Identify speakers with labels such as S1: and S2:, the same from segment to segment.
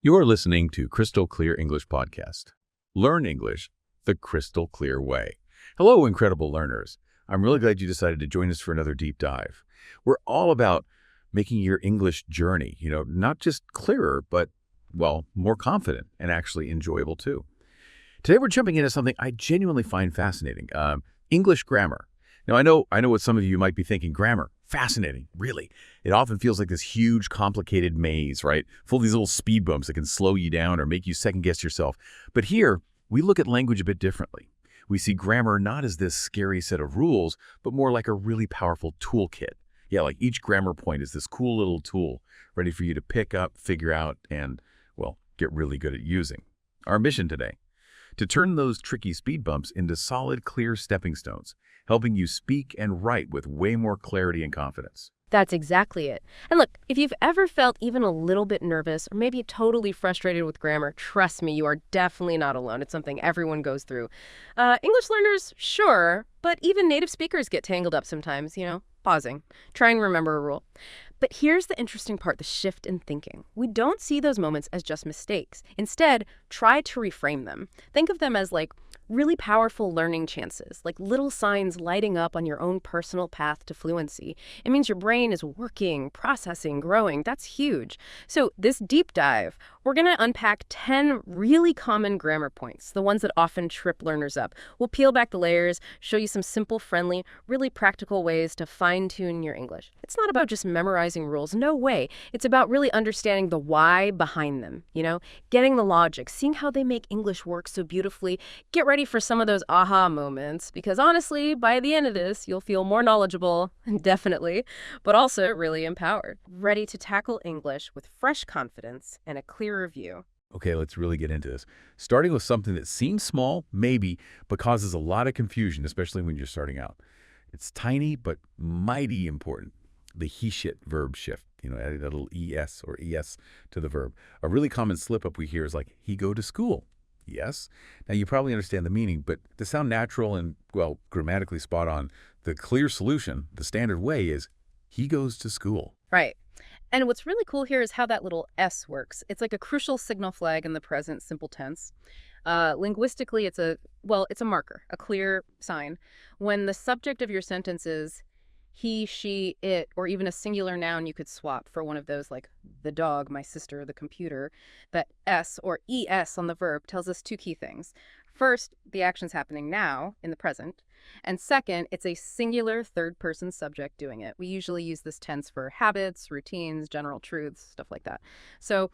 S1: You are listening to Crystal Clear English Podcast. Learn English the crystal clear way. Hello, incredible learners. I'm really glad you decided to join us for another deep dive. We're all about making your English journey, not just clearer, but, more confident and actually enjoyable too. Today, we're jumping into something I genuinely find fascinating, English grammar. Now, I know what some of you might be thinking. Grammar, fascinating, really. It often feels like this huge, complicated maze, right? Full of these little speed bumps that can slow you down or make you second-guess yourself. But here, we look at language a bit differently. We see grammar not as this scary set of rules, but more like a really powerful toolkit. Yeah, like each grammar point is this cool little tool ready for you to pick up, figure out, and, get really good at using. Our mission today: to turn those tricky speed bumps into solid, clear stepping stones, helping you speak and write with way more clarity and confidence.
S2: That's exactly it. And look, if you've ever felt even a little bit nervous or maybe totally frustrated with grammar, trust me, you are definitely not alone. It's something everyone goes through. English learners, sure, but even native speakers get tangled up sometimes, pausing, trying to remember a rule. But here's the interesting part, the shift in thinking. We don't see those moments as just mistakes. Instead, try to reframe them. Think of them as really powerful learning chances, like little signs lighting up on your own personal path to fluency. It means your brain is working, processing, growing. That's huge. So this deep dive, we're going to unpack 10 really common grammar points, the ones that often trip learners up. We'll peel back the layers, show you some simple, friendly, really practical ways to fine-tune your English. It's not about just memorizing rules. No way. It's about really understanding the why behind them, getting the logic, seeing how they make English work so beautifully. Get ready for some of those aha moments, because honestly, by the end of this, you'll feel more knowledgeable, definitely, but also really empowered, ready to tackle English with fresh confidence and a clearer view.
S1: Okay, let's really get into this. Starting with something that seems small, maybe, but causes a lot of confusion, especially when you're starting out. It's tiny but mighty important. The he-shit verb shift, adding a little es or es to the verb. A really common slip-up we hear is like, he go to school. Yes. Now, you probably understand the meaning, but to sound natural and, grammatically spot on, the clear solution, the standard way is, he goes to school.
S2: Right. And what's really cool here is how that little S works. It's like a crucial signal flag in the present simple tense. Linguistically, it's a marker, a clear sign. When the subject of your sentence is he, she, it, or even a singular noun you could swap for one of those, like the dog, my sister, the computer, that S or ES on the verb tells us two key things. First, the action's happening now in the present. And second, it's a singular third-person subject doing it. We usually use this tense for habits, routines, general truths, stuff like that. So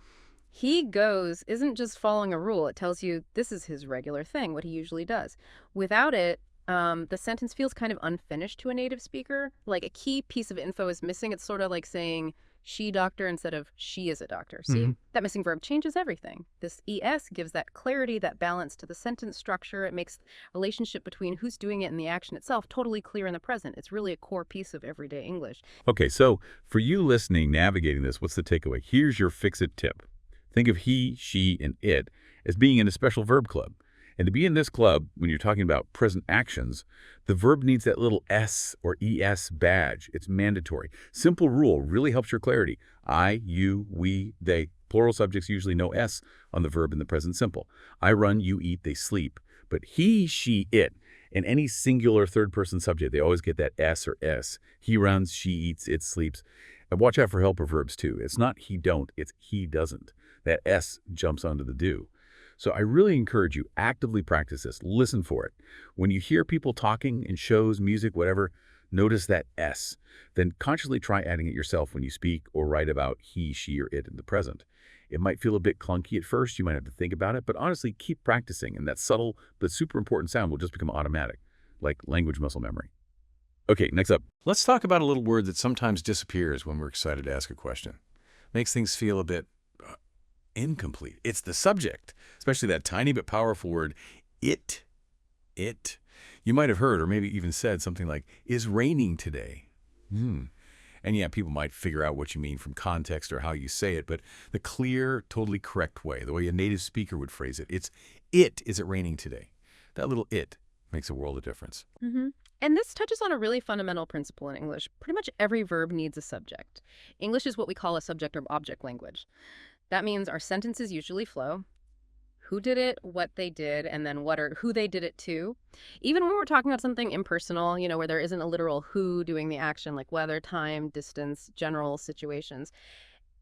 S2: he goes isn't just following a rule. It tells you this is his regular thing, what he usually does. Without it, the sentence feels kind of unfinished to a native speaker. Like a key piece of info is missing. It's sort of like saying she doctor instead of she is a doctor. See, that missing verb changes everything. This ES gives that clarity, that balance to the sentence structure. It makes the relationship between who's doing it and the action itself totally clear in the present. It's really a core piece of everyday English.
S1: Okay, so for you listening, navigating this, what's the takeaway? Here's your fix-it tip. Think of he, she, and it as being in a special verb club. And to be in this club, when you're talking about present actions, the verb needs that little S or ES badge. It's mandatory. Simple rule really helps your clarity. I, you, we, they. Plural subjects usually no S on the verb in the present simple. I run, you eat, they sleep. But he, she, it. In any singular third-person subject, they always get that S or S. He runs, she eats, it sleeps. And watch out for helper verbs, too. It's not he don't, it's he doesn't. That S jumps onto the do. So I really encourage you, actively practice this. Listen for it. When you hear people talking in shows, music, whatever, notice that S. Then consciously try adding it yourself when you speak or write about he, she, or it in the present. It might feel a bit clunky at first. You might have to think about it, but honestly, keep practicing, and that subtle but super important sound will just become automatic, like language muscle memory. Okay, next up.
S3: Let's talk about a little word that sometimes disappears when we're excited to ask a question. Makes things feel a bit incomplete. It's the subject, especially that tiny but powerful word, it. You might have heard or maybe even said something like, is raining today? And yeah, people might figure out what you mean from context or how you say it, but the clear, totally correct way, the way a native speaker would phrase it, is it raining today? That little it makes a world of difference.
S2: And this touches on a really fundamental principle in English. Pretty much every verb needs a subject. English is what we call a subject or object language. That means our sentences usually flow. Who did it, what they did, and then who they did it to. Even when we're talking about something impersonal, where there isn't a literal who doing the action, like weather, time, distance, general situations,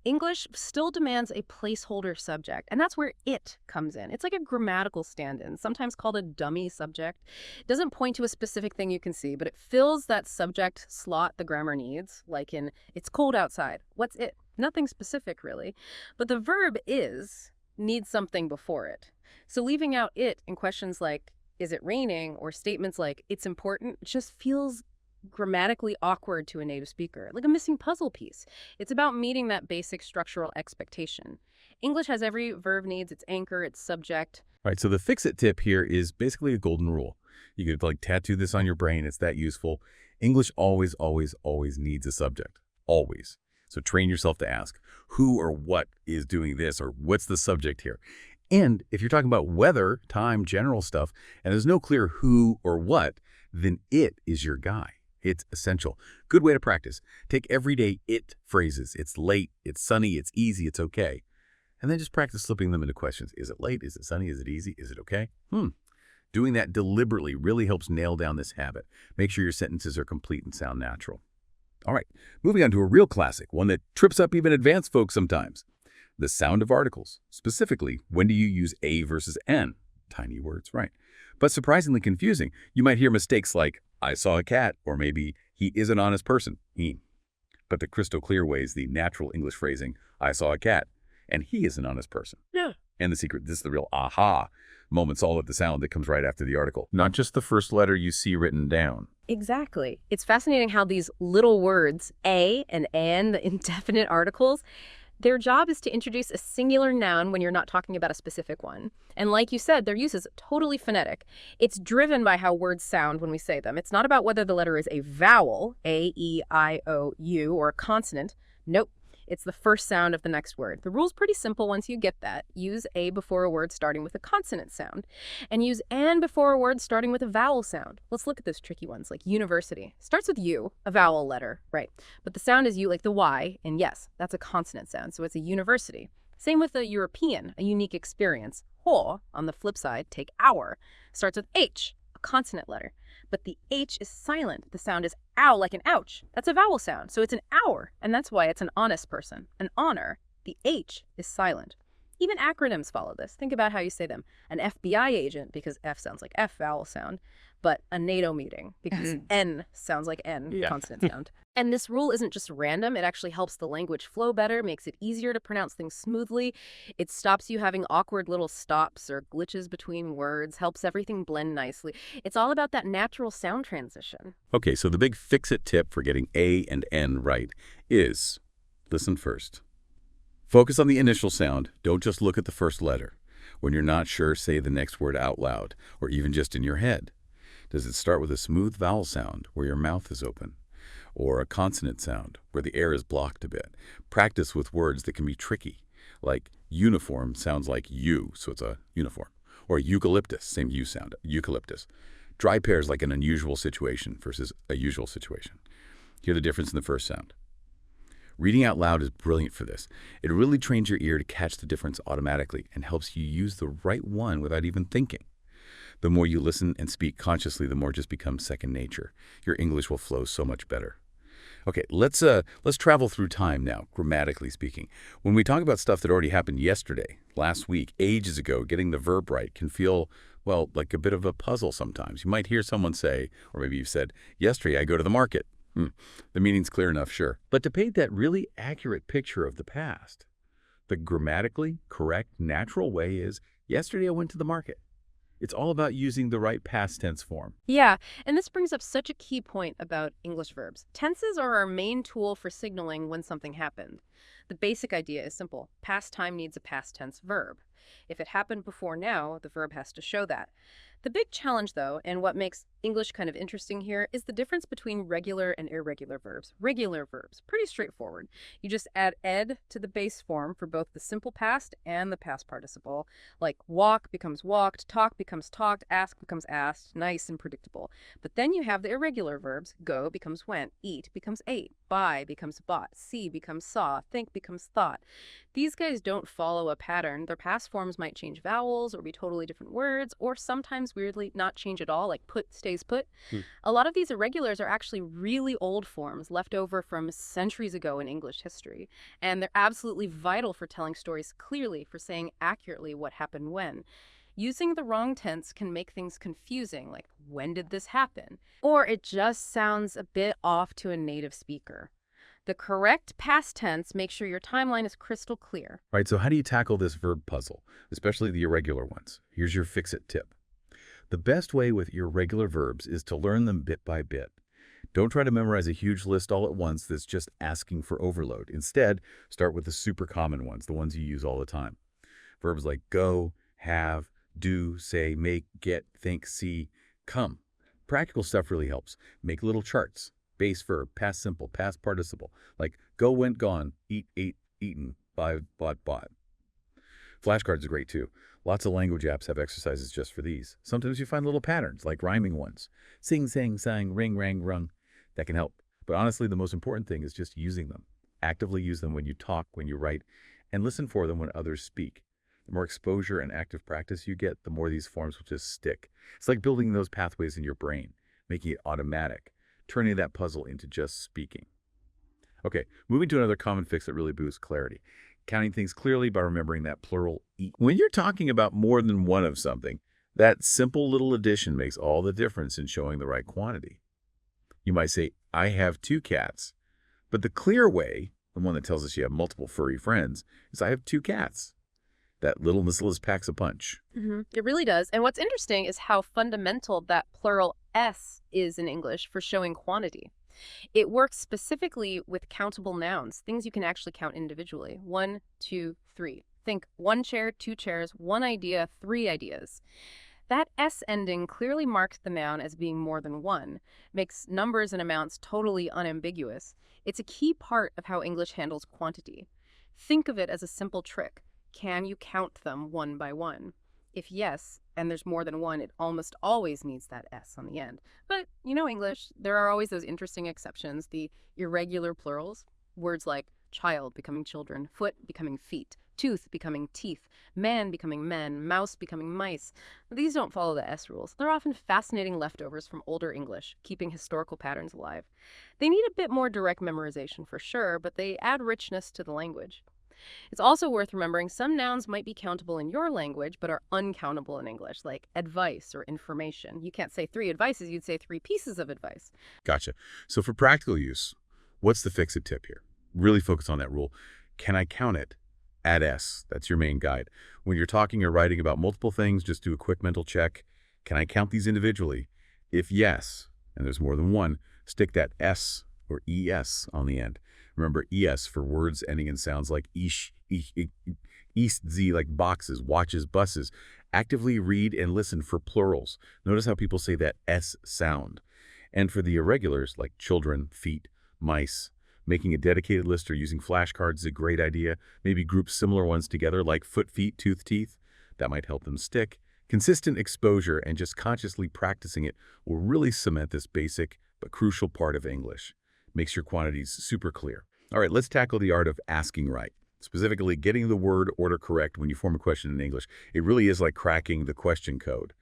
S2: English still demands a placeholder subject, and that's where it comes in. It's like a grammatical stand-in, sometimes called a dummy subject. It doesn't point to a specific thing you can see, but it fills that subject slot the grammar needs, like in, it's cold outside. What's it? Nothing specific, really. But the verb is needs something before it. So leaving out it in questions like, is it raining, or statements like, it's important, just feels grammatically awkward to a native speaker, like a missing puzzle piece. It's about meeting that basic structural expectation. English has every verb needs its anchor, its subject.
S1: Right, so the fix-it tip here is basically a golden rule. You could like tattoo this on your brain. It's that useful. English always, always, always needs a subject. Always. So train yourself to ask who or what is doing this, or what's the subject here. And if you're talking about weather, time, general stuff, and there's no clear who or what, then it is your guy. It's essential. Good way to practice. Take everyday it phrases. It's late, it's sunny, it's easy, it's okay. And then just practice slipping them into questions. Is it late? Is it sunny? Is it easy? Is it okay? Doing that deliberately really helps nail down this habit. Make sure your sentences are complete and sound natural. All right, moving on to a real classic, one that trips up even advanced folks sometimes. The sound of articles. Specifically, when do you use a versus n? Tiny words, right. But surprisingly confusing. You might hear mistakes like, I saw a cat, or maybe he is an honest person, he. But the crystal clear way is the natural English phrasing, I saw a cat, and he is an honest person.
S2: Yeah.
S1: And the secret, this is the real aha moments, all of the sound that comes right after the article, not just the first letter you see written down.
S2: Exactly. It's fascinating how these little words, a and an, the indefinite articles, their job is to introduce a singular noun when you're not talking about a specific one. And like you said, their use is totally phonetic. It's driven by how words sound when we say them. It's not about whether the letter is a vowel, A, E, I, O, U, or a consonant. Nope. It's the first sound of the next word. The rule's pretty simple once you get that. Use a before a word starting with a consonant sound. And use an before a word starting with a vowel sound. Let's look at those tricky ones, like university. Starts with U, a vowel letter, right? But the sound is U, like the Y, and yes, that's a consonant sound, so it's a university. Same with a European, a unique experience. Ho, on the flip side, take hour, starts with H, a consonant letter. But the H is silent. The sound is ow, like an ouch. That's a vowel sound, so it's an hour, and that's why it's an honest person. An honor, the H is silent. Even acronyms follow this. Think about how you say them. An FBI agent, because F sounds like F, vowel sound, but a NATO meeting, because N sounds like N, consonant sound. And this rule isn't just random. It actually helps the language flow better, makes it easier to pronounce things smoothly. It stops you having awkward little stops or glitches between words, helps everything blend nicely. It's all about that natural sound transition.
S1: Okay, so the big fix-it tip for getting A and N right is, listen first. Focus on the initial sound. Don't just look at the first letter. When you're not sure, say the next word out loud, or even just in your head. Does it start with a smooth vowel sound where your mouth is open? Or a consonant sound where the air is blocked a bit? Practice with words that can be tricky, like uniform sounds like U, so it's a uniform. Or eucalyptus, same U sound, eucalyptus. Dry pears like an unusual situation versus a usual situation. Hear the difference in the first sound. Reading out loud is brilliant for this. It really trains your ear to catch the difference automatically and helps you use the right one without even thinking. The more you listen and speak consciously, the more it just becomes second nature. Your English will flow so much better. Okay, let's travel through time now, grammatically speaking. When we talk about stuff that already happened yesterday, last week, ages ago, getting the verb right can feel, well, like a bit of a puzzle sometimes. You might hear someone say, or maybe you've said, yesterday I go to the market. The meaning's clear enough, sure. But to paint that really accurate picture of the past, the grammatically correct, natural way is, yesterday I went to the market. It's all about using the right past tense form.
S2: Yeah, and this brings up such a key point about English verbs. Tenses are our main tool for signaling when something happened. The basic idea is simple. Past time needs a past tense verb. If it happened before now, the verb has to show that. The big challenge, though, and what makes English kind of interesting here, is the difference between regular and irregular verbs. Regular verbs, pretty straightforward. You just add ed to the base form for both the simple past and the past participle. Like walk becomes walked, talk becomes talked, ask becomes asked, nice and predictable. But then you have the irregular verbs. Go becomes went, eat becomes ate, buy becomes bought, see becomes saw, think becomes thought. These guys don't follow a pattern. Their past forms might change vowels or be totally different words, or sometimes weirdly not change at all, like put stays put.
S4: Hmm.
S2: A lot of these irregulars are actually really old forms left over from centuries ago in English history, and they're absolutely vital for telling stories clearly, for saying accurately what happened when. Using the wrong tense can make things confusing, like when did this happen? Or it just sounds a bit off to a native speaker. The correct past tense makes sure your timeline is crystal clear.
S1: All right, so how do you tackle this verb puzzle, especially the irregular ones? Here's your fix-it tip. The best way with irregular verbs is to learn them bit by bit. Don't try to memorize a huge list all at once that's just asking for overload. Instead, start with the super common ones, the ones you use all the time. Verbs like go, have, do, say, make, get, think, see, come. Practical stuff really helps. Make little charts. Base verb, past simple, past participle, like go, went, gone, eat, ate, eaten, buy, bought, bought. Flashcards are great too. Lots of language apps have exercises just for these. Sometimes you find little patterns, like rhyming ones. Sing, sang, sang, ring, rang, rung. That can help. But honestly, the most important thing is just using them. Actively use them when you talk, when you write, and listen for them when others speak. The more exposure and active practice you get, the more these forms will just stick. It's like building those pathways in your brain, making it automatic, turning that puzzle into just speaking. Okay, moving to another common fix that really boosts clarity. Counting things clearly by remembering that plural eat. When you're talking about more than one of something, that simple little addition makes all the difference in showing the right quantity. You might say, I have 2 cats. But the clear way, the one that tells us you have multiple furry friends, is I have 2 cats. That little miscellaneous packs a punch.
S2: It really does. And what's interesting is how fundamental that plural S is in English for showing quantity. It works specifically with countable nouns, things you can actually count individually. 1, 2, 3. Think 1 chair, 2 chairs, 1 idea, 3 ideas. That S ending clearly marks the noun as being more than one, makes numbers and amounts totally unambiguous. It's a key part of how English handles quantity. Think of it as a simple trick. Can you count them one by one? If yes, and there's more than one, it almost always needs that S on the end. But you know English, there are always those interesting exceptions, the irregular plurals. Words like child becoming children, foot becoming feet, tooth becoming teeth, man becoming men, mouse becoming mice. These don't follow the S rules. They're often fascinating leftovers from older English, keeping historical patterns alive. They need a bit more direct memorization for sure, but they add richness to the language. It's also worth remembering some nouns might be countable in your language, but are uncountable in English, like advice or information. You can't say 3 advices, you'd say 3 pieces of advice.
S1: Gotcha. So for practical use, what's the fix-it tip here? Really focus on that rule. Can I count it? Add S. That's your main guide. When you're talking or writing about multiple things, just do a quick mental check. Can I count these individually? If yes, and there's more than one, stick that S or ES on the end. Remember ES for words ending in sounds like ish, east, z, like boxes, watches, buses. Actively read and listen for plurals. Notice how people say that S sound. And for the irregulars, like children, feet, mice, making a dedicated list or using flashcards is a great idea. Maybe group similar ones together like foot, feet, tooth, teeth. That might help them stick. Consistent exposure and just consciously practicing it will really cement this basic but crucial part of English. Makes your quantities super clear. All right, let's tackle the art of asking right. Specifically, getting the word order correct when you form a question in English. It really is like cracking the question code.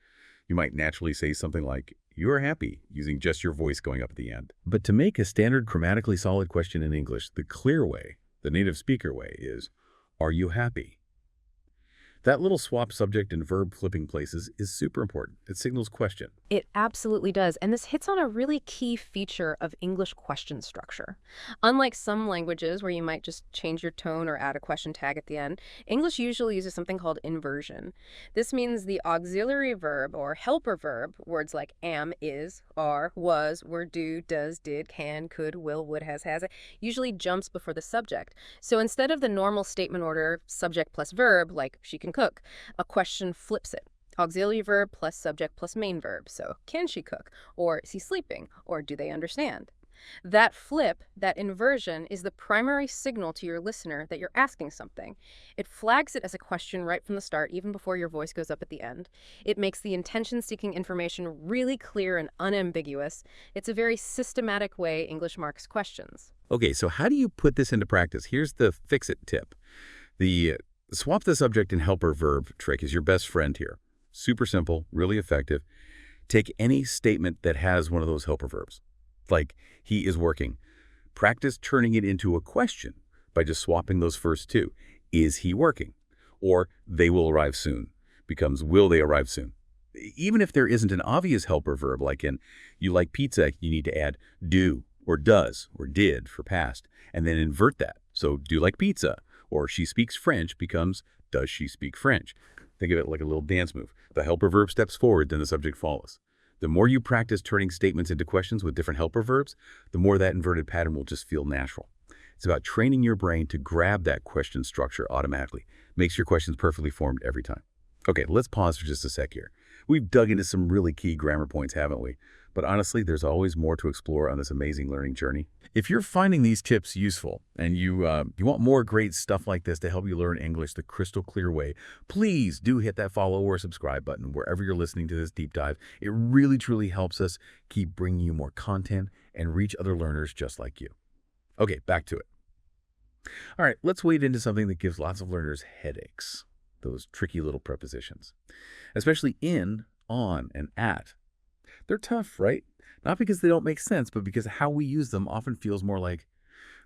S1: You might naturally say something like, you are happy, using just your voice going up at the end. But to make a standard grammatically solid question in English, the clear way, the native speaker way, is, are you happy? That little swap subject and verb flipping places is super important. It signals question.
S2: It absolutely does, and this hits on a really key feature of English question structure. Unlike some languages where you might just change your tone or add a question tag at the end, English usually uses something called inversion. This means the auxiliary verb or helper verb, words like am, is, are, was, were, do, does, did, can, could, will, would, has, usually jumps before the subject. So instead of the normal statement order, subject plus verb, like she can cook, a question flips it. Auxiliary verb plus subject plus main verb. So, can she cook? Or is he sleeping? Or do they understand? That flip, that inversion, is the primary signal to your listener that you're asking something. It flags it as a question right from the start, even before your voice goes up at the end. It makes the intention-seeking information really clear and unambiguous. It's a very systematic way English marks questions.
S1: Okay, so how do you put this into practice? Here's the fix-it tip. The swap the subject and helper verb trick is your best friend here. Super simple, really effective. Take any statement that has one of those helper verbs, like he is working. Practice turning it into a question by just swapping those first two. Is he working? Or they will arrive soon becomes will they arrive soon. Even if there isn't an obvious helper verb, like in you like pizza, you need to add do or does or did for past, and then invert that. So do like pizza, or she speaks French becomes does she speak French. Think of it like a little dance move. The helper verb steps forward, then the subject follows. The more you practice turning statements into questions with different helper verbs, the more that inverted pattern will just feel natural. It's about training your brain to grab that question structure automatically. Makes your questions perfectly formed every time. Okay, let's pause for just a sec here. We've dug into some really key grammar points, haven't we? But honestly, there's always more to explore on this amazing learning journey. If you're finding these tips useful and you want more great stuff like this to help you learn English the crystal clear way, please do hit that follow or subscribe button wherever you're listening to this deep dive. It really, truly helps us keep bringing you more content and reach other learners just like you. Okay, back to it. All right, let's wade into something that gives lots of learners headaches. Those tricky little prepositions, especially in, on, and at. They're tough, right? Not because they don't make sense, but because how we use them often feels more like,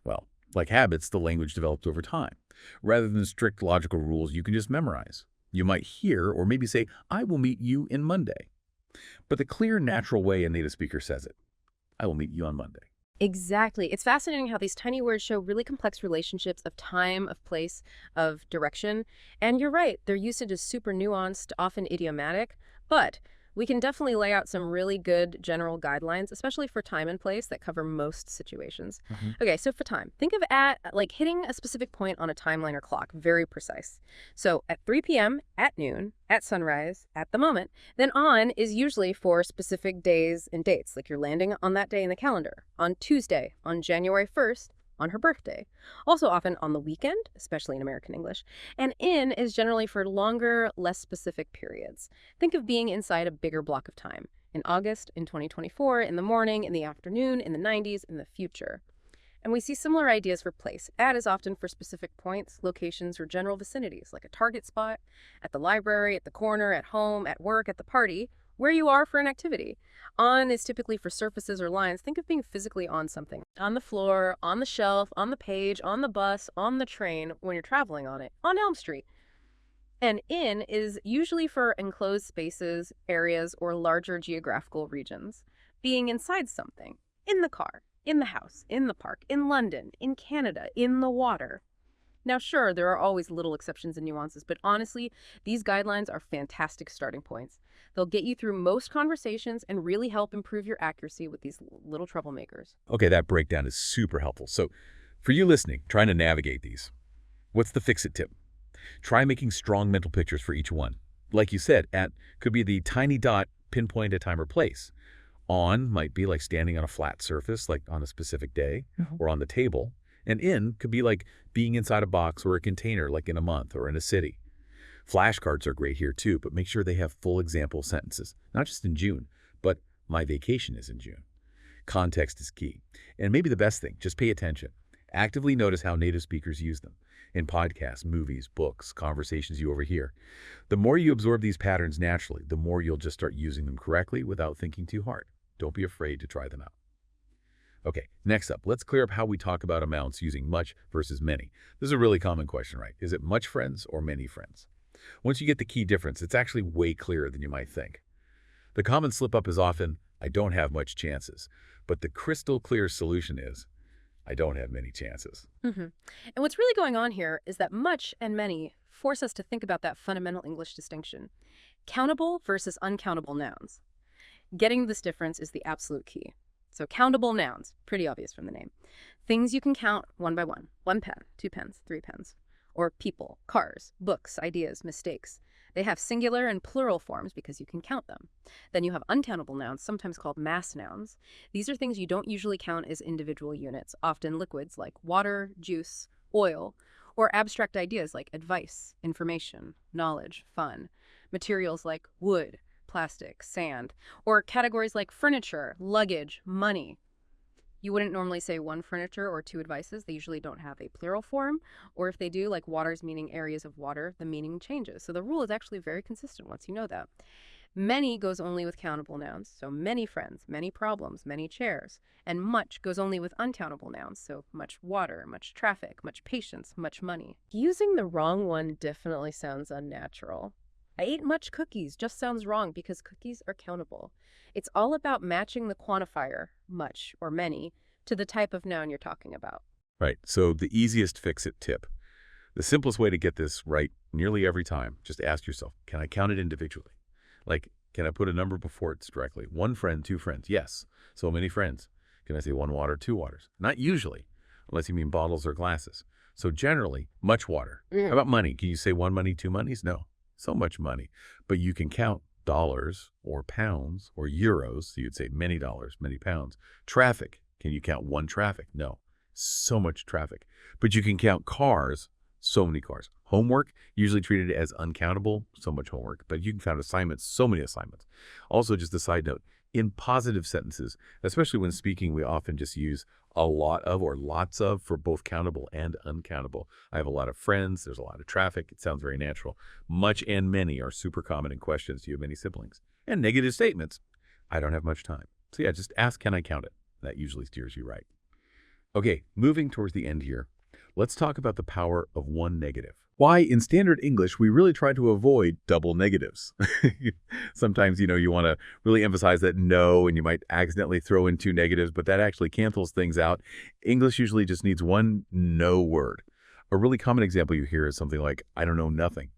S1: well, like habits the language developed over time, rather than strict logical rules you can just memorize. You might hear or maybe say, I will meet you in Monday. But the clear, natural way a native speaker says it, I will meet you on Monday.
S2: Exactly. It's fascinating how these tiny words show really complex relationships of time, of place, of direction. And you're right, their usage is super nuanced, often idiomatic, but we can definitely lay out some really good general guidelines, especially for time and place that cover most situations. Okay, so for time, think of at like hitting a specific point on a timeline or clock, very precise. So at 3 p.m., at noon, at sunrise, at the moment. Then on is usually for specific days and dates, like you're landing on that day in the calendar, on Tuesday, on January 1st, on her birthday. Also often on the weekend, especially in American English. And in is generally for longer, less specific periods. Think of being inside a bigger block of time. In August, in 2024, in the morning, in the afternoon, in the 90s, in the future. And we see similar ideas for place. At is often for specific points, locations, or general vicinities, like a target spot, at the library, at the corner, at home, at work, at the party, where you are for an activity. On is typically for surfaces or lines. Think of being physically on something. On the floor, on the shelf, on the page, on the bus, on the train, when you're traveling on it, on Elm Street. And in is usually for enclosed spaces, areas, or larger geographical regions. Being inside something, in the car, in the house, in the park, in London, in Canada, in the water. Now, sure, there are always little exceptions and nuances, but honestly, these guidelines are fantastic starting points. They'll get you through most conversations and really help improve your accuracy with these little troublemakers.
S1: Okay, that breakdown is super helpful. So for you listening, trying to navigate these, what's the fix-it tip? Try making strong mental pictures for each one. Like you said, at could be the tiny dot pinpoint a time or place. On might be like standing on a flat surface, like on a specific day, or on the table. And in could be like being inside a box or a container, like in a month or in a city. Flashcards are great here too, but make sure they have full example sentences, not just in June, but my vacation is in June. Context is key. And maybe the best thing, just pay attention. Actively notice how native speakers use them in podcasts, movies, books, conversations you overhear. The more you absorb these patterns naturally, the more you'll just start using them correctly without thinking too hard. Don't be afraid to try them out. Okay, next up, let's clear up how we talk about amounts using much versus many. This is a really common question, right? Is it much friends or many friends? Once you get the key difference, it's actually way clearer than you might think. The common slip-up is often, I don't have much chances. But the crystal clear solution is, I don't have many chances.
S2: And what's really going on here is that much and many force us to think about that fundamental English distinction. Countable versus uncountable nouns. Getting this difference is the absolute key. So countable nouns, pretty obvious from the name. Things you can count one by one. 1 pen, 2 pens, 3 pens. Or people, cars, books, ideas, mistakes. They have singular and plural forms because you can count them. Then you have uncountable nouns, sometimes called mass nouns. These are things you don't usually count as individual units, often liquids like water, juice, oil, or abstract ideas like advice, information, knowledge, fun, materials like wood, plastic, sand, or categories like furniture, luggage, money. You wouldn't normally say one furniture or two advices. They usually don't have a plural form. Or if they do, like waters meaning areas of water, the meaning changes. So the rule is actually very consistent once you know that. Many goes only with countable nouns, so many friends, many problems, many chairs. And much goes only with uncountable nouns, so much water, much traffic, much patience, much money. Using the wrong one definitely sounds unnatural. I ate much cookies just sounds wrong because cookies are countable. It's all about matching the quantifier, much or many, to the type of noun you're talking about.
S1: Right. So the easiest fix-it tip. The simplest way to get this right nearly every time, just ask yourself, can I count it individually? Like, can I put a number before it directly? One friend, two friends. Yes. So many friends. Can I say one water, two waters? Not usually, unless you mean bottles or glasses. So generally, much water. How about money? Can you say one money, two monies? No. So much money. But you can count dollars or pounds or euros. So you'd say many dollars, many pounds. Traffic. Can you count one traffic? No. So much traffic. But you can count cars. So many cars. Homework, usually treated as uncountable, so much homework, but you can count assignments, so many assignments. Also, just a side note, in positive sentences, especially when speaking, we often just use a lot of or lots of for both countable and uncountable. I have a lot of friends, there's a lot of traffic, it sounds very natural. Much and many are super common in questions. Do you have many siblings? And negative statements, I don't have much time. So yeah, just ask, can I count it? That usually steers you right. Okay, moving towards the end here. Let's talk about the power of one negative. Why, in standard English, we really try to avoid double negatives. Sometimes, you want to really emphasize that no, and you might accidentally throw in two negatives, but that actually cancels things out. English usually just needs one no word. A really common example you hear is something like, I don't know nothing.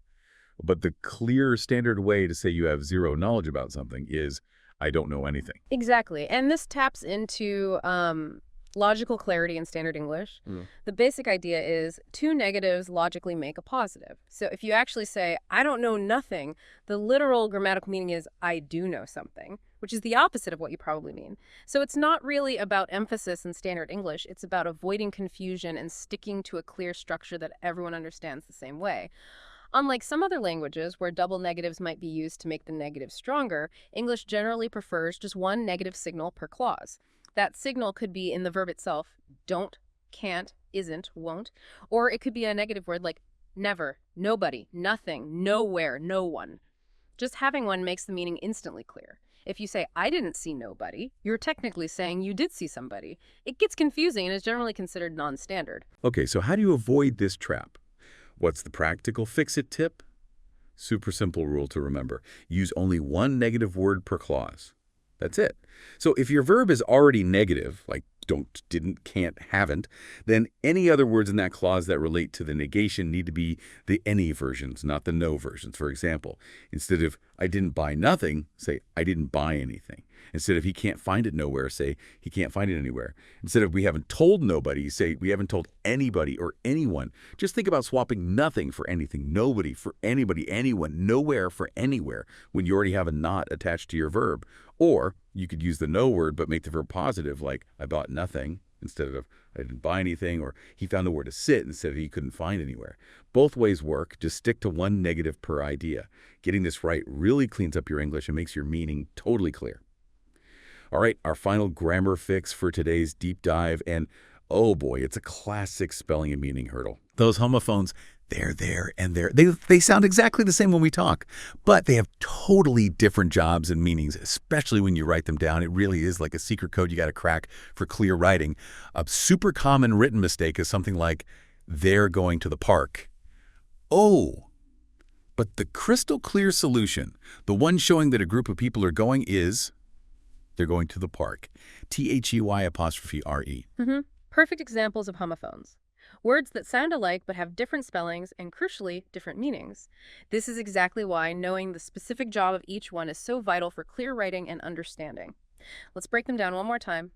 S1: But the clear standard way to say you have zero knowledge about something is, I don't know anything.
S2: Exactly. And this taps into logical clarity in standard English. The basic idea is two negatives logically make a positive. So if you actually say, I don't know nothing, the literal grammatical meaning is, I do know something, which is the opposite of what you probably mean. So it's not really about emphasis in standard English. It's about avoiding confusion and sticking to a clear structure that everyone understands the same way. Unlike some other languages where double negatives might be used to make the negative stronger, English generally prefers just one negative signal per clause. That signal could be in the verb itself, don't, can't, isn't, won't, or it could be a negative word like never, nobody, nothing, nowhere, no one. Just having one makes the meaning instantly clear. If you say, I didn't see nobody, you're technically saying you did see somebody. It gets confusing and is generally considered non-standard.
S1: Okay, so how do you avoid this trap? What's the practical fix-it tip? Super simple rule to remember. Use only one negative word per clause. That's it. So if your verb is already negative, like don't, didn't, can't, haven't, then any other words in that clause that relate to the negation need to be the any versions, not the no versions. For example, instead of I didn't buy nothing, say I didn't buy anything. Instead of he can't find it nowhere, say he can't find it anywhere. Instead of we haven't told nobody, say we haven't told anybody or anyone. Just think about swapping nothing for anything, nobody for anybody, anyone, nowhere for anywhere when you already have a not attached to your verb. Or you could use the no word but make the verb positive, like I bought nothing instead of I didn't buy anything, or he found nowhere to sit instead of he couldn't find anywhere. Both ways work. Just stick to one negative per idea. Getting this right really cleans up your English and makes your meaning totally clear. All right, our final grammar fix for today's deep dive, and oh boy, it's a classic spelling and meaning hurdle. Those homophones, there, and there. They sound exactly the same when we talk, but they have totally different jobs and meanings, especially when you write them down. It really is like a secret code you got to crack for clear writing. A super common written mistake is something like, they're going to the park. Oh, but the crystal clear solution, the one showing that a group of people are going is, they're going to the park. THEY''RE.
S2: Perfect examples of homophones. Words that sound alike but have different spellings and, crucially, different meanings. This is exactly why knowing the specific job of each one is so vital for clear writing and understanding. Let's break them down one more time.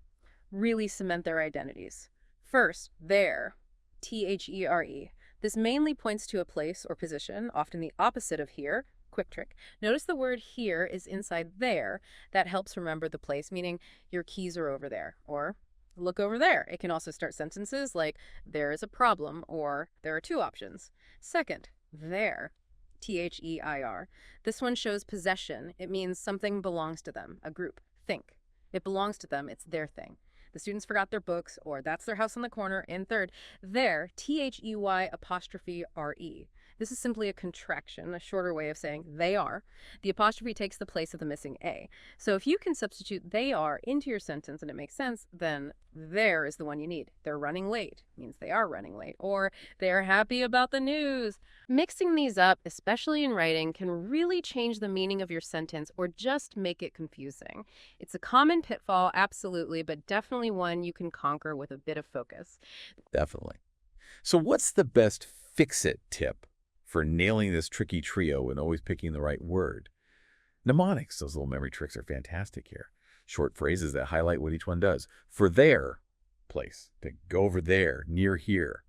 S2: Really cement their identities. First, there. THERE. This mainly points to a place or position, often the opposite of here. Quick trick. Notice the word here is inside there. That helps remember the place, meaning your keys are over there, or look over there. It can also start sentences like, there is a problem, or there are two options. Second, there. THEIR. This one shows possession. It means something belongs to them, a group. Think. It belongs to them, it's their thing. the students forgot their books, or that's their house on the corner. And third, there, THEY''re. This is simply a contraction, a shorter way of saying they are. The apostrophe takes the place of the missing A. So if you can substitute they are into your sentence and it makes sense, then there is the one you need. They're running late means they are running late, or they're happy about the news. Mixing these up, especially in writing, can really change the meaning of your sentence or just make it confusing. It's a common pitfall, absolutely, but definitely one you can conquer with a bit of focus.
S1: Definitely. So what's the best fix-it tip for nailing this tricky trio and always picking the right word? Mnemonics, those little memory tricks are fantastic here. Short phrases that highlight what each one does. For their place, to go over there, near here,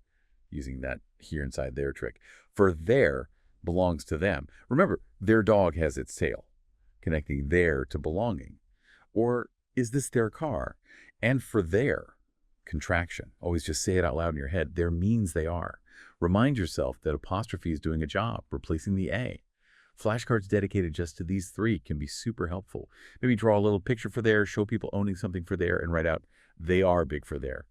S1: using that here inside there trick. For their belongs to them. Remember, their dog has its tail, connecting there to belonging. Or is this their car? And for their, contraction. Always just say it out loud in your head. There means they are. Remind yourself that apostrophe is doing a job, replacing the A. Flashcards dedicated just to these three can be super helpful. Maybe draw a little picture for there, show people owning something for there, and write out, they are big for there.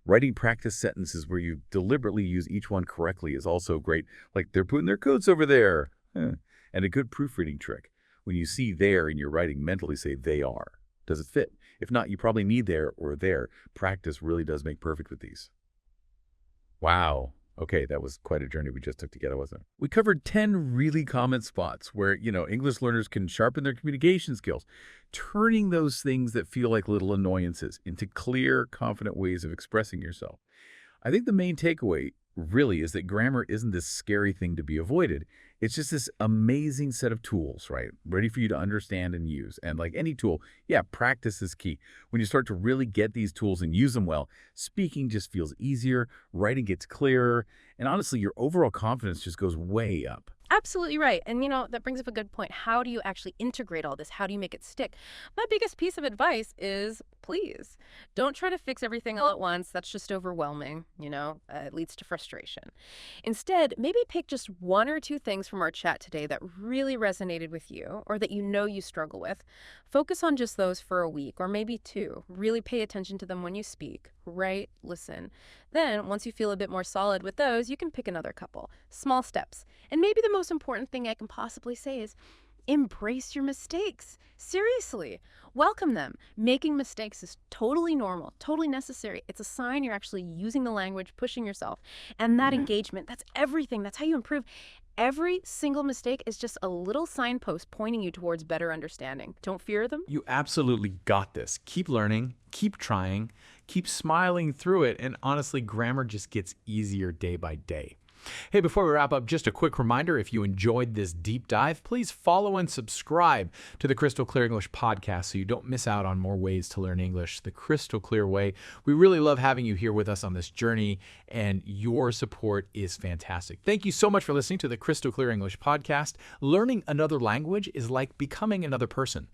S1: Writing practice sentences where you deliberately use each one correctly is also great, like they're putting their coats over there. And a good proofreading trick. When you see there in your writing, mentally say they are. Does it fit? If not, you probably need there or there. Practice really does make perfect with these. Wow. Okay, that was quite a journey we just took together, wasn't it? We covered 10 really common spots where, English learners can sharpen their communication skills, turning those things that feel like little annoyances into clear, confident ways of expressing yourself. I think the main takeaway really is that grammar isn't this scary thing to be avoided. It's just this amazing set of tools, right? Ready for you to understand and use. And like any tool, practice is key. When you start to really get these tools and use them well, speaking just feels easier, writing gets clearer, and honestly, your overall confidence just goes way up.
S2: Absolutely right. And, that brings up a good point. How do you actually integrate all this? How do you make it stick? My biggest piece of advice is, please, don't try to fix everything all at once. That's just overwhelming. It leads to frustration. Instead, maybe pick just one or two things from our chat today that really resonated with you or that you struggle with. Focus on just those for a week or maybe two. Really pay attention to them when you speak. Write, listen. Then, once you feel a bit more solid with those, you can pick another couple. Small steps. And maybe the most important thing I can possibly say is embrace your mistakes. Seriously, welcome them. Making mistakes is totally normal, totally necessary. It's a sign you're actually using the language, pushing yourself. And that engagement, that's everything. That's how you improve. Every single mistake is just a little signpost pointing you towards better understanding. Don't fear them.
S4: You absolutely got this. Keep learning, keep trying, keep smiling through it, and honestly, grammar just gets easier day by day. Hey, before we wrap up, just a quick reminder, if you enjoyed this deep dive, please follow and subscribe to the Crystal Clear English podcast so you don't miss out on more ways to learn English the crystal clear way. We really love having you here with us on this journey, and your support is fantastic. Thank you so much for listening to the Crystal Clear English podcast. Learning another language is like becoming another person.